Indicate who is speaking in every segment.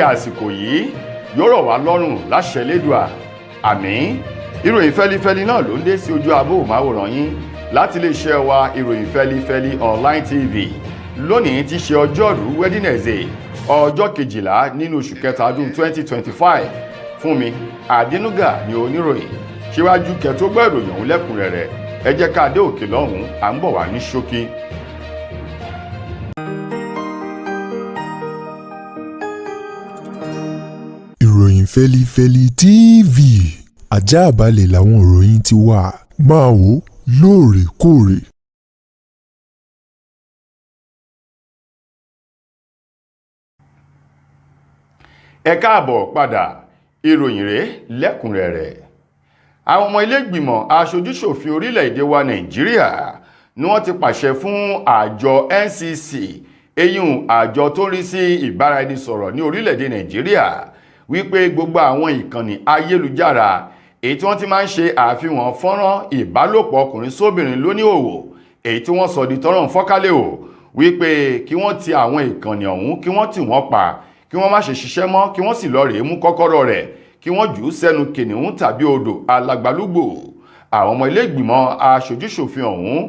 Speaker 1: àsìkò yìí yóò rọ̀ wá lọ́rùn láṣẹ Elédùà àmín. Ìròyìn fẹ́lifẹ́li náà ló ń dé sí ojú abóhùnmáwòrán yín láti iléeṣẹ́ wa ìròyìn fẹ́lifẹ́li online tv lónìí tí ṣe ọjọ́rú Wednesday ọjọ́ 12 nínú oṣù kẹta ọdún 2025. Fúnmi Adénúgà ni oníròyìn. Síwájú kẹtó gbọ́ ìròyìn ọ̀hún lẹ́kùnrẹ́rẹ́ ẹ jẹ́ ká dé òkè lọ́hùn à ń bọ̀ wá ní ṣókí.
Speaker 2: Ìròyìn fẹ́lifẹ́li TV àjààbálẹ̀ làwọn ìròyìn ti wà máa wò lóòrèkóòrè.
Speaker 1: Ẹ káàbọ̀ padà ìròyìn rẹ̀ lẹ́kùnrẹ́rẹ́. Àwọn ọmọ ilé ìgbìmọ̀ aṣojúṣòfin orílẹ̀-èdè wa Nàìjíríà ni wọ́n ti pàṣẹ fún àjọ NCC eyín àjọ tó ń rí sí ìbáraẹnisọ̀rọ̀ ní orílẹ̀-èdè Nàìjíríà wípé gbogbo àwọn ìkànnì ayélujára èyí tí wọ́n ti máa ń ṣe àfihàn fọ́nrán ìbálòpọ̀ ọkùnrin sóbìnrin lóníhòòhò èyí tí wọ́n sọ di tọ́rọ̀ fọ́kálẹ̀ o wípé kí wọ́n ti àwọn ìkànnì ọ̀hún kí wọ́n tì wọ́n pa kí wọ́n má ṣe ṣiṣẹ́ mọ́ kí wọ́n sì lọ rèé mú kọ́kọ́rọ́ rẹ̀ kí wọ́n jù ú sẹ́nu kìnìún tàbí odò alàgbàlúgbò. Àwọn ọmọ ilé ìgbìmọ̀ aṣojúṣòfin ọ̀hún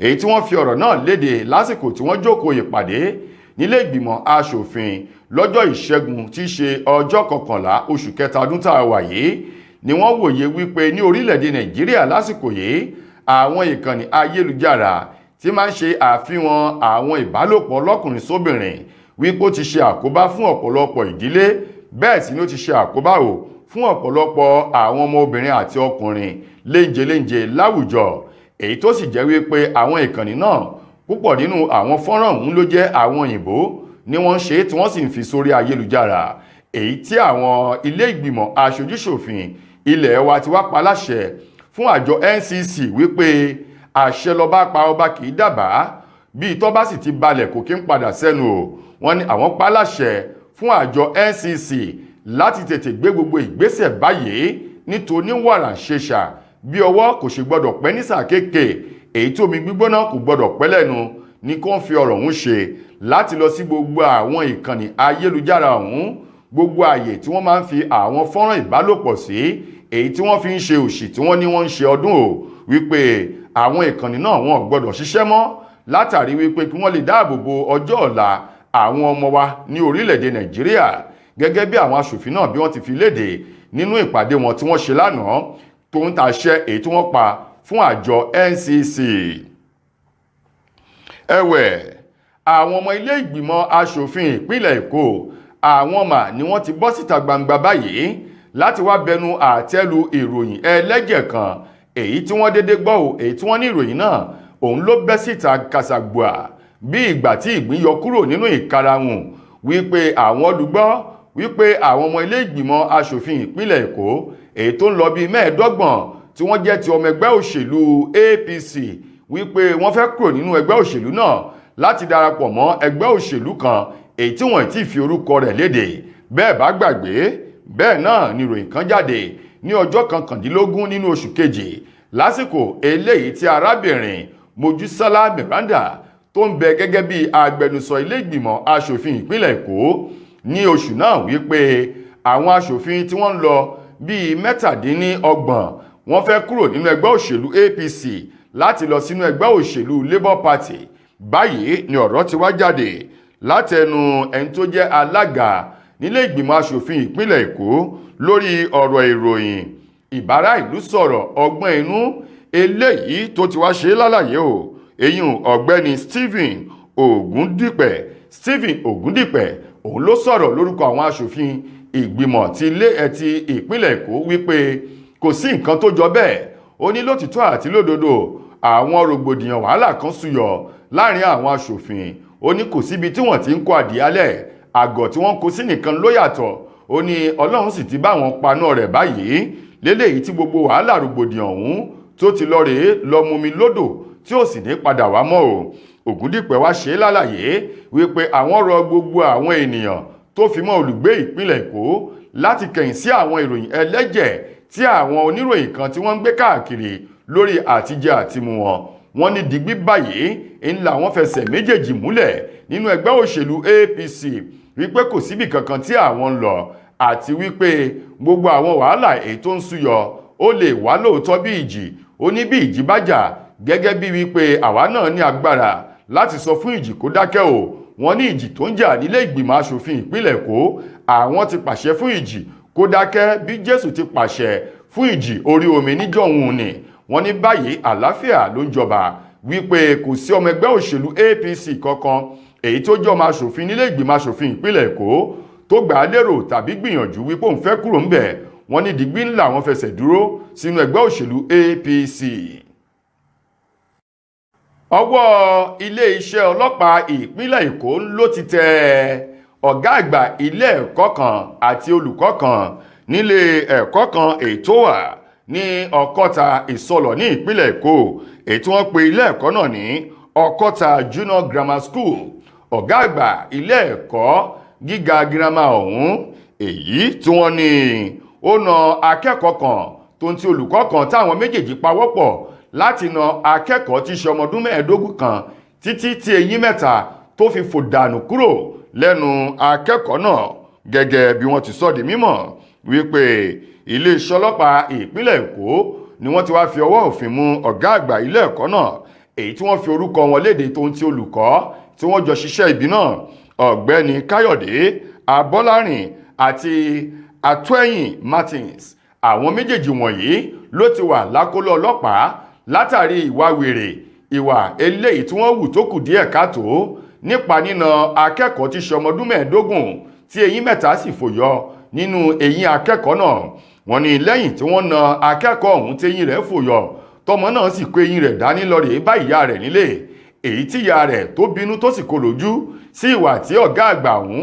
Speaker 1: èyí tí wọ́n fi ọ̀rọ̀ náà léde lásìkò tí wọ́n jókòó ìpàdé nílé ìgbìmọ̀ aṣòfin lọ́jọ́ ìṣẹ́gun tí í ṣe ọjọ́ 11 oṣù kẹta ọdún tá a wà yìí ni wọ́n wòye wípé ní orílẹ̀-èdè Nàìjíríà lásìkò yìí àwọn ìkànnì ayélujára tí máa ń ṣe àfihàn àwọn ìbálòpọ̀ lọ́kùnrin sóbìnrin wípé ó ti ṣe àkóbá fún ọ̀pọ̀lọpọ̀ ìdílé bẹ́ẹ̀ sì ni ó ti ṣe àkóbá o fún ọ̀pọ̀lọpọ̀ àwọn ọmọ obìnrin àti ọkùnrin léńjeléńje láwùjọ èyí tó sì jẹ́ wípé àwọn ìkànnì náà púpọ̀ nínú àwọn fọ́nrán ọ̀hún ló jẹ́ àwọn òyìnbó ni wọ́n ń ṣe tí wọ́n sì ń fi sórí ayélujára èyí tí àwọn ilé ìgbìmọ̀ aṣojúṣòfin ilẹ̀ wa ti wá pa láṣẹ fún àjọ NCC wípé àṣẹ lọ́ba pa ọba kì í dábàá bí ìtọ́ bá sì ti balẹ̀ kò kí ń padà sẹ́nu o wọ́n ní àwọn pa láṣẹ fún àjọ NCC láti tètè gbé gbogbo ìgbésẹ̀ báyìí nítorí wàrà ṣèṣà bí ọwọ́ kò ṣe gbọ́dọ̀ pẹ́ ní sáà kéèké èyí tí omi gbígbóná kò gbọ́dọ̀ pẹ́ lẹ́nu ní kó ń fi ọ̀rọ̀ ọ̀hún ṣe láti lọ sí gbogbo àwọn ìkànnì ayélujára ọ̀hún gbogbo àyè tí wọ́n máa ń fi àwọn fọ́nrán ìbálòpọ̀ sí èyí tí wọ́n fi ń ṣe òṣì tí wọ́n ní wọ́n ń ṣe ọdún o wípé àwọn ìkànnì náà wọn ò gbọ́dọ̀ ṣiṣẹ́ mọ́ látàrí wípé kí wọ́n lè dáàbò bo ọjọ́ ọ̀la àwọn ọmọ wa ní orílẹ̀-èdè Nàìjíríà gẹ́gẹ́ bí àwọn aṣòfin náà bí wọ́n ti fi léde nínú ìpàdé wọn tí wọ́n ṣe lánàá tó ń tàṣẹ èyí tí wọ́n pa fún àjọ NCC. Ẹ̀wẹ̀ àwọn ọmọ ilé ìgbìmọ̀ aṣòfin ìpínlẹ̀ Èkó àwọn mà ni wọ́n ti bọ́ síta gbangba báyìí láti wá bẹnu àtẹ́lu ìròyìn ẹlẹ́jẹ̀ kan èyí tí wọ́n dédé gbọ́ ò èyí tí wọ́n ní ìròyìn náà òun ló bẹ́ síta kàṣàgbà bí ìgbà tí ìgbín yọ kúrò nínú ìkarahun wípé àwọn olùgbọ́ wípé àwọn ọmọ ilé ìgbìmọ̀ aṣòfin ìpínlẹ̀ Èkó èyí tó ń lọ bíi 25 tí wọ́n jẹ́ ti ọmọ ẹgbẹ́ òṣèlú APC wípé wọ́n fẹ́ kúrò nínú ẹgbẹ́ òṣèlú náà láti darapọ̀ mọ́ ẹgbẹ́ òṣèlú kan èyí tí wọ́n ti fi orúkọ rẹ̀ léde. Bẹ́ẹ̀ bá gbàgbé bẹ́ẹ̀ náà ni ìròyìn kan jáde ní ọjọ́ 19 nínú oṣù kejì lásìkò eléyìí tí arábìnrin Mojúsọ́lá Miranda tó ń bẹ gẹ́gẹ́ bí agbẹnusọ ilé ìgbìmọ̀ aṣòfin ìpínlẹ̀ Èkó ní oṣù náà wípé àwọn aṣòfin tí wọ́n ń lọ bíi 27 wọ́n fẹ́ kúrò nínú ẹgbẹ́ òṣèlú APC láti lọ sínú ẹgbẹ́ òṣèlú Labour Party. Báyìí ni ọ̀rọ̀ ti wá jáde látẹnu ẹni tó jẹ́ alága nílé ìgbìmọ̀ aṣòfin ìpínlẹ̀ Èkó lórí ọ̀rọ̀ ìròyìn ìbára ìlú sọ̀rọ̀ ọgbọ́n inú eléyìí tó ti wá ṣe lálàyé o eyín ọ̀gbẹ́ni Stephen Ògúndìpẹ̀ òun ló sọ̀rọ̀ lórúkọ àwọn aṣòfin ìgbìmọ̀ ti ìpínlẹ̀ Èkó wípé kò sí nǹkan tó jọ bẹ́ẹ̀ ó ní lótìtọ́ àti lódodo àwọn rògbòdìyàn wàhálà kan súyọ láàrin àwọn aṣòfin ó ní kò síbi tí wọ́n ti ń kó adìyálẹ̀ àgọ̀ tí wọ́n kó sí nìkan ló yàtọ̀ ó ní Ọlọ́run sì ti bá wọn paná rẹ̀ báyìí léléyìí tí gbogbo wàhálà rògbòdìyàn ọ̀hún tó ti lọ rèé lọ mumi lódò tí ó sì ní padà wá mọ́ o. Ògúndìpẹ̀ wá ṣe lálàyé wípé àwọn rọ gbogbo àwọn ènìyàn tó fi mọ́ olùgbé ìpínlẹ̀ Èkó láti kẹ̀yìn sí àwọn ìròyìn ẹlẹ́jẹ̀ tí àwọn oníròyìn kan tí wọ́n ń gbé káàkiri lórí àtijẹ àtimu wọn. Wọ́n ní digbí báyìí ńlá wọn fẹsẹ̀ méjèèjì múlẹ̀ nínú ẹgbẹ́ òṣèlú APC wípé kò síbì kankan tí àwọn ń lọ àti wípé gbogbo àwọn wàhálà èyí tó ń súyọ ó lè wá lóòótọ́ bí ìjì ó ní bí ìjì bá jà gẹ́gẹ́ bí wípé àwa náà ní agbára láti sọ fún ìjì kó dákẹ́ o wọ́n ní ìjì tó ń jà nílé ìgbìmọ̀ asòfin ìpínlẹ̀ Èkó àwọn ti pàṣẹ fún ìjì kó dákẹ́ bí Jésù ti pàṣẹ fún ìjì orí omi níjọ̀hún ni wọ́n ní báyìí àlàáfíà ló ń jọba wípé kò sí ọmọ ẹgbẹ́ òṣèlú APC kankan èyí tó jẹ́ ọmọ asòfin nílé ìgbìmọ̀ asòfin ìpínlẹ̀ Èkó tó gbà á lérò tàbí gbìyànjú wípé òun fẹ́ kúrò ńbẹ̀ wọ́n ní digbí ńlá wọn fẹsẹ̀ dúró sínú ẹgbẹ́ òṣèlú APC. ọwọ́ ilé-iṣẹ́ ọlọ́pàá ìpínlẹ̀ Èkó ló ti tẹ ọ̀gá àgbà ilé ẹ̀kọ́ kan àti olùkọ́ kan nílé ẹ̀kọ́ kan ètò wà ní Ọ̀kọ́ta Ìsọlọ̀ ní ìpínlẹ̀ Èkó ètò wọn pe ilé ẹ̀kọ́ náà ní Ọ̀kọ́ta Junior Grammar School ọ̀gá àgbà ilé ẹ̀kọ́ gíga girama ọ̀hún èyí tí wọ́n ní ó na akẹ́kọ̀ọ́ kan tó ń ti olùkọ́ kan táwọn méjèèjì pawọ́pọ̀ láti na akẹ́kọ̀ọ́ tí í ṣe ọmọ ọdún 15 kan títí tí eyín mẹ́ta tó fi fò dànù kúrò lẹ́nu akẹ́kọ̀ọ́ náà gẹ́gẹ́ bí wọ́n ti sọ di mímọ̀ wípé iléeṣẹ́ ọlọ́pàá ìpínlẹ̀ Èkó ni wọ́n ti wá fi ọwọ́ òfin mú ọ̀gá àgbà ilé ẹ̀kọ́ náà èyí tí wọ́n fi orúkọ wọn léde tó ń ti olùkọ́ tí wọ́n jọ ṣiṣẹ́ ibi náà ọ̀gbẹ́ni Káyọ̀dé Abọ́lárìn àti Atọ́ẹ̀yìn Martins àwọn méjèèjì wọ̀nyí ló ti wà lákọlò ọlọ́pàá látàrí ìwà wèrè ìwà eléyìí tí wọ́n hù tó kù díẹ̀ káàtó nípa nína akẹ́kọ̀ọ́ tí ṣe ọmọ ọdún 15 tí eyín mẹ́ta sì fò yọ nínú eyín akẹ́kọ̀ọ́ náà wọ́n ní lẹ́yìn tí wọ́n na akẹ́kọ̀ọ́ ọ̀hún tí eyín rẹ̀ fò yọ tọmọ náà sì kó eyín rẹ̀ dání lọ rèé bá ìyá rẹ̀ nílé èyí tí ìyá rẹ̀ tó bínú tó sì kó lójú sí ìwà tí ọ̀gá àgbà ọ̀hún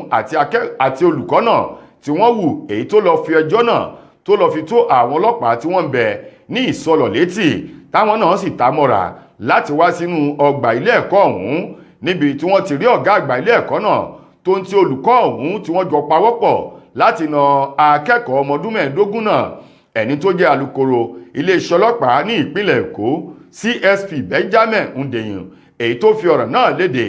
Speaker 1: àti olùkọ́ náà tí wọ́n hù èyí tó lọ fi ẹjọ́ náà tó lọ fi tó àwọn ọlọ́pàá tí wọ́n ń bẹ ní Ìsọlọ̀ létí táwọn náà sì ta mọ́ra láti wá sínú ọgbà ilé ẹ̀kọ́ ọ̀hún níbi tí wọ́n ti rí ọ̀gá àgbà ilé ẹ̀kọ́ náà tó ń ti olùkọ́ ọ̀hún tí wọ́n jọ pawọ́pọ̀ láti na akẹ́kọ̀ọ́ ọmọ ọdún 15 náà ẹni tó jẹ́ alukoro iléeṣẹ́ ọlọ́pàá ní ìpínlẹ̀ Èkó CSP Benjamin Hundeyin èyí tó fi ọ̀rọ̀ náà léde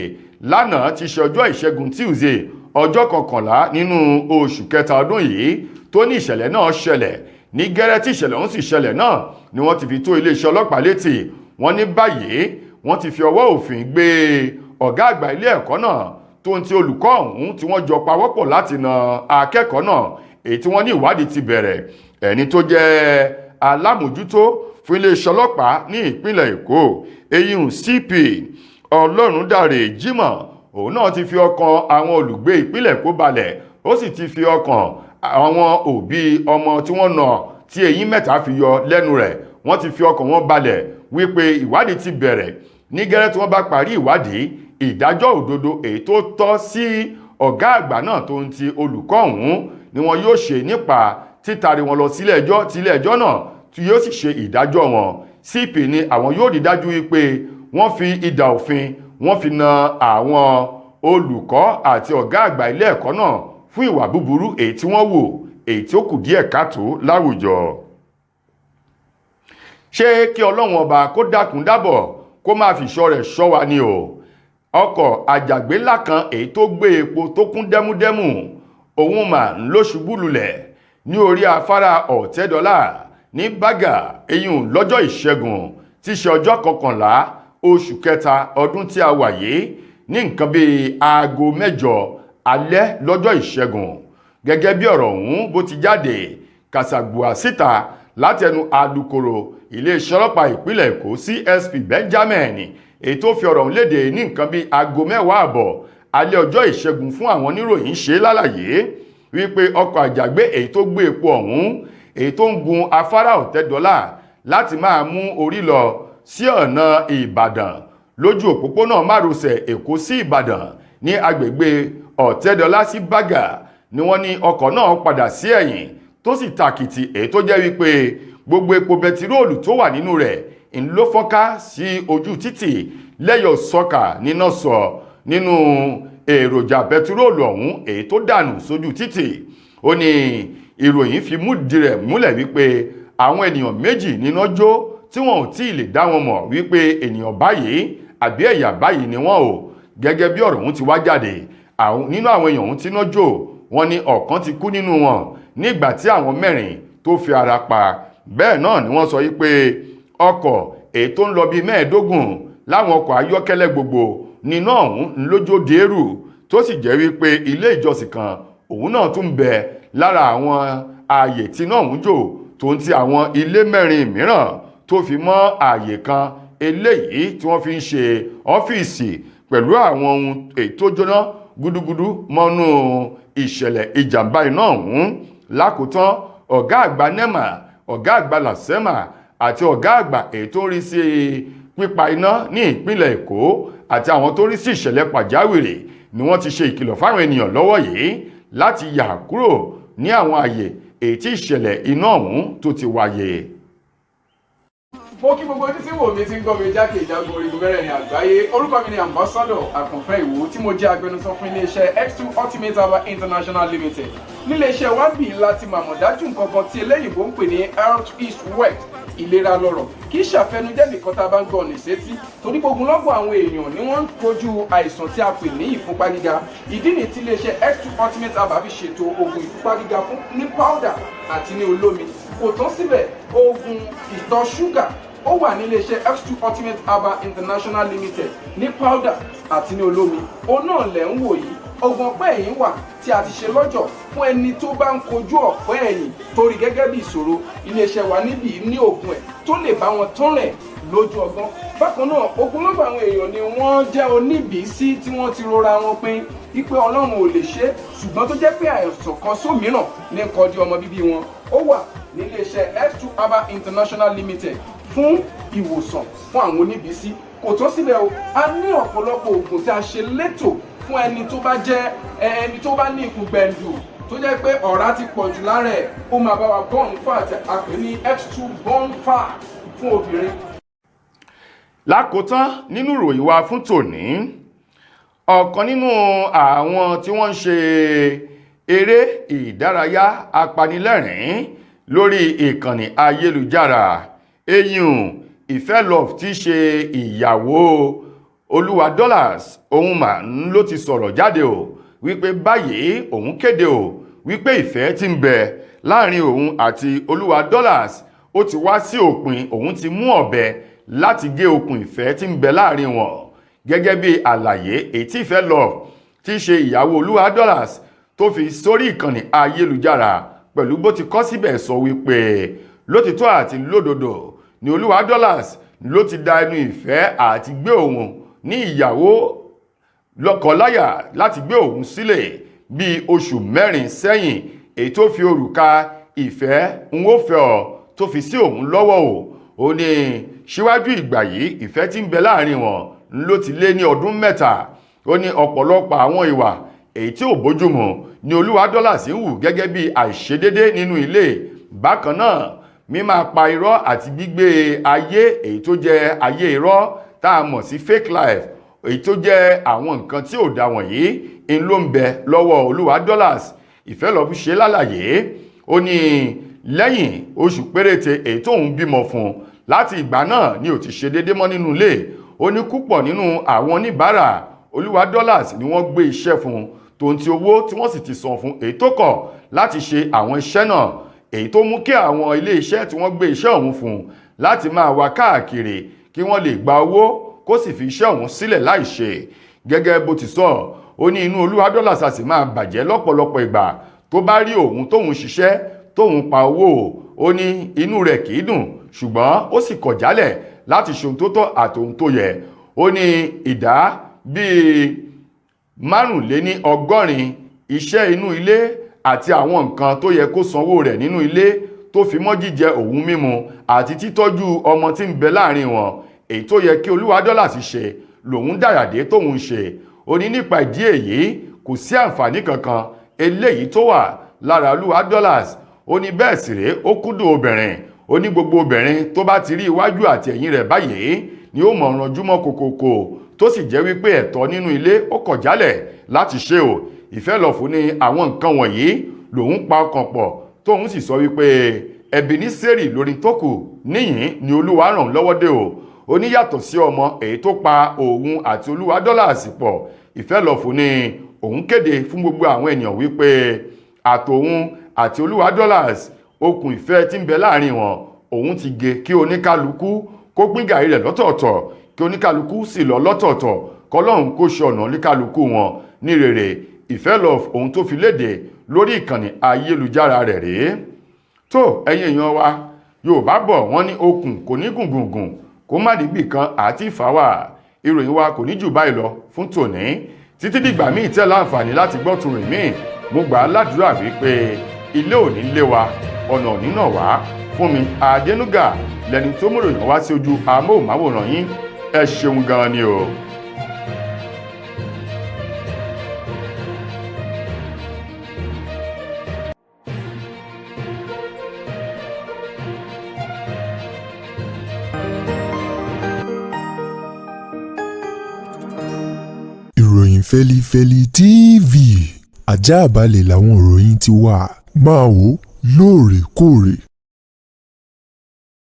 Speaker 1: lánàá ti ṣe ọjọ́ ìṣẹ́gun Tuesday ọjọ́ 11 nínú oṣù kẹta ọdún yìí tó ní ìṣẹ̀lẹ̀ náà ṣẹlẹ̀ ní gẹ́rẹ́ tí ìṣẹ̀lẹ̀ ọ̀hún sì ṣẹlẹ̀ náà ni wọ́n ti fi tó iléeṣẹ́ ọlọ́pàá létí wọ́n ní báyìí wọ́n ti fi ọwọ́ òfin gbé ọ̀gá àgbà ilé ẹ̀kọ́ náà tó ń ti olùkọ́ ọ̀hún tí wọ́n jọ pawọ́pọ̀ láti na akẹ́kọ̀ọ́ náà èyí tí wọ́n ní ìwádìí ti bẹ̀rẹ̀ ẹni tó jẹ́ alámòjútó fún iléeṣẹ́ ọlọ́pàá ní ìpínlẹ̀ Èkó eyín CP Ọlọ́rundàrè Jimoh òun náà ti fi ọkàn àwọn olùgbé ìpínlẹ̀ Èkó balẹ̀ ó sì ti fi ọkàn àwọn òbí ọmọ tí wọ́n nà tí eyín mẹ́ta fi yọ lẹ́nu rẹ̀ wọ́n ti fi ọkàn wọn balẹ̀ wípé ìwádìí ti bẹ̀rẹ̀ ní gẹ́rẹ́ tí wọ́n bá parí ìwádìí ìdájọ́ òdodo èyí tó tọ́ sí ọ̀gá àgbà náà tó ń ti olùkọ́ ọ̀hún ni wọn yóò ṣe nípa títari wọn lọ sílé ẹjọ́ tí ilé ẹjọ́ náà tí yóò sì ṣe ìdájọ́ wọn CP ni àwọn yóò rí dájú wípé wọ́n fi idà òfin wọ́n fi na àwọn olùkọ́ àti ọ̀gá àgbà ilé ẹ̀kọ́ náà fún ìwà búburú èyí tí wọ́n wò èyí tí ó kù díẹ̀ káàtó láwùjọ. ṣé kí Ọlọ́run ọba kó dákun dábọ̀ kó máa fi ìṣọ́ rẹ̀ ṣọ́ wa ni o ọkọ̀ àjàgbé ńlá kan èyí tó gbé epo tó kún dẹ́múdẹ́mù òun mà ń lọ ṣubú lulẹ̀ ní orí afárá Ọ̀tẹ́dọ́là ní Bágà eyín lọ́jọ́ ìṣẹ́gun tí ṣe ọjọ́ 11 oṣù kẹta ọdún tí a wà yìí ní nǹkan bíi aago 8 alẹ́ lọ́jọ́ ìṣẹ́gun gẹ́gẹ́ bí ọ̀rọ̀ ọ̀hún bó ti jáde kàṣàgbùà síta látẹnu alukoro iléeṣẹ́ ọlọ́pàá ìpínlẹ̀ Èkó CSP Benjamin èyí tó fi ọ̀rọ̀ ọ̀hún léde ní nǹkan bíi aago 10 alẹ́ ọjọ́ ìṣẹ́gun fún àwọn oníròyìn ṣe lálàyé wípé ọkọ̀ àjàgbé èyí tó gbé epo ọ̀hún èyí tó ń gun afárá Ọ̀tẹ́dọ́là láti máa mú orí lọ sí ọ̀nà Ìbàdàn lójú òpópónà márosẹ̀ Èkó sí Ìbàdàn ní agbègbè Ọ̀tẹ́dọ́lá sí Bágà ni wọ́n ní ọkọ̀ náà padà sí ẹ̀yìn tó sì tàkìtì èyí tó jẹ́ wípé gbogbo epo bẹtiróòlù tó wà nínú rẹ̀ ń ló fọ́nká sí ojú títì lẹ́yọ̀ sọ́kà níná sọ nínú èròjà bẹtiróòlù ọ̀hún èyí tó dànù sójú títì ó ní ìròyìn fi múdi rẹ̀ múlẹ̀ wípé àwọn ènìyàn méjì níná jó tí wọn ò tí ì lè dá wọn mọ̀ wípé ènìyàn báyìí àbí ẹ̀yà báyìí ni wọ́n ò gẹ́gẹ́ bí ọ̀rọ̀ ọ̀hún ti wá jáde nínú àwọn èèyàn ọ̀hún tíná jò wọ́n ní ọ̀kan ti kú nínú wọn nígbà tí àwọn mẹ́rin tó fi ara pa. Bẹ́ẹ̀ náà ni wọ́n sọ wípé ọkọ̀ èyí tó ń lọ bíi 15 láwọn ọkọ̀ ayọ́kẹ́lẹ́ gbogbo níná ọ̀hún lójó dèrú tó sì jẹ́ wípé ilé ìjọsìn kan òun náà tún bẹ lára àwọn ààyè tí náà ń jò tó ń ti àwọn ilé 4 mìíràn tó fi mọ́ ààyè kan eléyìí tí wọ́n fi ń ṣe ọ́fíìsì pẹ̀lú àwọn ohun ètò jóná gúdúgúdú mọ́nú ìṣẹ̀lẹ̀ ìjàmbá iná ọ̀hún. Lákòótán ọ̀gá àgbà NEMA, ọ̀gá àgbà LASEMA àti ọ̀gá àgbà èyí tó ń rí sí pípa iná ní ìpínlẹ̀ Èkó àti àwọn tó rí sí ìṣẹ̀lẹ̀ pàjáwìrì ni wọ́n ti ṣe ìkìlọ̀ fáwọn ènìyàn lọ́wọ́ yìí láti yà kúrò ní àwọn ààyè èyí tí ìṣẹ̀lẹ̀ iná ọ̀hún tó ti wáyé.
Speaker 3: Mo kí gbogbo ojú tí wò mí ti ń gbọ́ mi jákèjádò orígun mẹ́rẹ̀ẹ̀rin àgbáyé. Orúkọ mi ni Ambassador Àkànfẹ́ Ìwò tí mo jẹ́ agbẹnusọ fún iléeṣẹ́ X2 Ultimate Herbal International Limited. Níléeṣẹ́ wa bí láti màmọ̀ dájú nǹkan kan tí eléyìnbó ń pè ní health is wealth, ìlera lọ́rọ̀. Kì í ṣàfẹnujẹ́ nìkan tá a bá ń gbọ́ ní sétí torí gbogbo lọ́gbọ̀n àwọn èèyàn ni wọ́n ń kojú àìsàn tí a pè ní ìfúnpá gíga. Ìdí nìyí tí iléeṣẹ́ X2 Ultimate Herbal fi ṣètò oògùn ìfúnpá gíga fún ní powder àti ní olómi. Kò tán síbẹ̀, oògùn ìtọ̀ ṣúgà ó wà ní iléeṣẹ́ X2 Ultimate Herbal International Limited ní powder àti ní olómi. Òun náà lẹ̀ ń wò yìí. Oògùn ọ̀pẹ́ ẹ̀yìn wà tí a ti ṣe lọ́jọ̀ fún ẹni tó bá ń kojú ọ̀pẹ́ ẹ̀yìn torí gẹ́gẹ́ bí ìṣòro. Iléeṣẹ́ wa níbí ní oògùn ẹ̀ tó lè bá wọn tán rẹ̀ lójú ọgbọ́n. Bákan náà ogunlọ́gọ̀ àwọn èèyàn ni wọ́n jẹ́ oníbìísí tí wọ́n ti rora wọn pín wípé Ọlọ́run ò lè ṣe ṣùgbọ́n tó jẹ́ pé àìsàn kan sómìíràn ní kọjú ọmọ bíbí wọn. Ó wà ní iléeṣẹ́ X2 Herbal International Limited fún ìwòsàn fún àwọn oníbìísí. Kò tó síbẹ̀ o, a ní ọ̀pọ̀lọpọ̀ oògùn tí a ṣe létò fún ẹni tó bá jẹ́ ẹni tó bá ní ikùn gbẹ̀ndù tó jẹ́ pé ọ̀rá ti pọ̀ jù lára ẹ̀, ó máa bá wa burn fat, a pè ní X2 burn fat fún obìnrin.
Speaker 1: Lákòótán nínú ìròyìn wa fún tòní, ọ̀kan nínú àwọn tí wọ́n ń ṣe eré ìdárayá apanilẹ́rìn lórí ìkànnì ayélujára eyín Ìfẹ́lọ́f tí ṣe ìyàwó Olúwa Dollars òun mà ló ti sọ̀rọ̀ jáde o wípé báyìí òun kéde o wípé ìfẹ́ tí ń bẹ láàrin òun àti Olúwa Dollars ó ti wá sí òpin. Òun ti mú ọ̀bẹ láti gé okùn ìfẹ́ tí ń bẹ láàrin wọn gẹ́gẹ́ bí àlàyé èyí tí Ìfẹ́lọ́f tí ṣe ìyàwó Olúwa Dollars tó fi sórí ìkànnì ayélujára pẹ̀lú bó ti kọ síbẹ̀ sọ wípé lótìtọ́ àti lódodo ni Olúwa Dollars ló ti da ẹnu ìfẹ́ àti gbé òun ní ìyàwó lọ́kọláya láti gbé òun sílẹ̀ bí oṣù 4 sẹ́yìn èyí tó fi òrùka ìfẹ́ ń ó fẹ́ ọ tó fi sí òun lọ́wọ́ o. Ó ní síwájú ìgbà yìí ìfẹ́ tí ń bẹ láàrin wọn ló ti lé ní ọdún 3. Ó ní ọ̀pọ̀lọpọ̀ àwọn ìwà èyí tí ò bójúmu ni Olúwa Dollars ń hù gẹ́gẹ́ bí àìṣedédé nínú ilé. Bákan náà mímáa pa irọ́ àti gbígbé ayé èyí tó jẹ́ ayé irọ́ tá a mọ̀ sí fake life èyí tó jẹ́ àwọn nǹkan tí ò dá wọ̀nyí ń ló ń bẹ lọ́wọ́ Olúwa Dollars. Ìfẹ́lọ́f ṣe lálàyé ó ní lẹ́yìn oṣù péréte èyí tóun bímọ fún láti ìgbà náà ni ò ti ṣe déédé mọ́ nínú ilé. Ó ní púpọ̀ nínú àwọn oníbàárà Olúwa Dollars ni wọ́n gbé iṣẹ́ fún tòun ti owó tí wọ́n sì ti san fún èyí tó kọ̀ láti ṣe àwọn iṣẹ́ náà èyí tó mú kí àwọn ilé iṣẹ́ tí wọ́n gbé iṣẹ́ ọ̀hún fún láti máa wá káàkiri kí wọ́n lè gba owó kó sì fi iṣẹ́ ọ̀hún sílẹ̀ láì ṣe. Gẹ́gẹ́ bó ti sọ, ó ní inú Olúwa Dollars a sì máa bàjẹ́ lọ́pọ̀lọpọ̀ ìgbà tó bá rí òun tóun ṣiṣẹ́ tóun pa owó. Ó ní inú rẹ̀ kìí dùn ṣùgbọ́n ó sì kọ̀ jálẹ̀ láti ṣe ohun tó tọ́ àti ohun tó yẹ. Ó ní ìdá bíi 85 iṣẹ́ inú ilé àti àwọn nǹkan tó yẹ kó sanwó rẹ̀ nínú ilé tó fi mọ́ jíjẹ òun mímu àti títọ́jú ọmọ tí ń bẹ láàrin wọn èyí tó yẹ kí Olúwa Dollars ṣe lòun dàyàdé tóun ṣe. Ó ní nípa ìdí èyí kò sí àǹfààní kankan eléyìí tó wà lára Olúwa Dollars. Ó ní bẹ́ẹ̀ sì rèé ó kúndùn obìnrin. Ó ní gbogbo obìnrin tó bá ti rí iwájú àti ẹ̀yìn rẹ̀ báyìí ni ó mọ̀ ranjúmọ́ kokoko tó sì jẹ́ wípé ẹ̀tọ́ nínú ilé ó kọ̀ jálẹ̀ láti ṣe o. Ìfẹ́lọ́f ní àwọn nǹkan wọ̀nyí lòun pa ọkàn pọ̀ tóun sì sọ wípé Ebeneseri lórí tó kù níyìn ni Olúwa ràn lọ́wọ́ dé o. Ó ní yàtọ̀ sí ọmọ èyí tó pa òun àti Olúwa Dollars pọ̀, Ìfẹ́lọ́f ní òun kéde fún gbogbo àwọn ènìyàn wípé àtòun àti Olúwa Dollars okùn ìfẹ́ tí ń bẹ láàrin wọn òun ti gé kí oníkálukú kó pín gàrí rẹ̀ lọ́tọ̀ọ̀tọ̀ kí oníkálukú sì lọ lọ́tọ̀ọ̀tọ̀ kọlọ́run kó ṣe ọ̀nà oníkálukú wọn ní rere. Ìfẹ́ love ohun tó fi léde lórí ìkànnì ayélujára rẹ̀ rèé. tó ẹ̀yin èèyàn wa Yorùbá bọ̀ wọ́n ní okùn kò ní gùngùngùn kó má níbì kan àti ìfàwà. Ìròyìn wa kò ní jù báyìí lọ fún tòní títí dìgbà míì tẹ́ láǹfààní láti gbọ́ tùrìn míì. Mo gbà á ládùúrà wípé ilé ò ní lé wa ọ̀nà ò ní nà wá. Fúnmi Adénúgà lẹni tó múròyìn wá sí ojú amóhùnmáwòrán yín. Ẹ ṣeun gan ni o.
Speaker 2: Ìròyìn Fẹ́lifẹ́li TV àjààbálẹ̀ làwọn ìròyìn ti wà máa wò lóòrèkóòrè.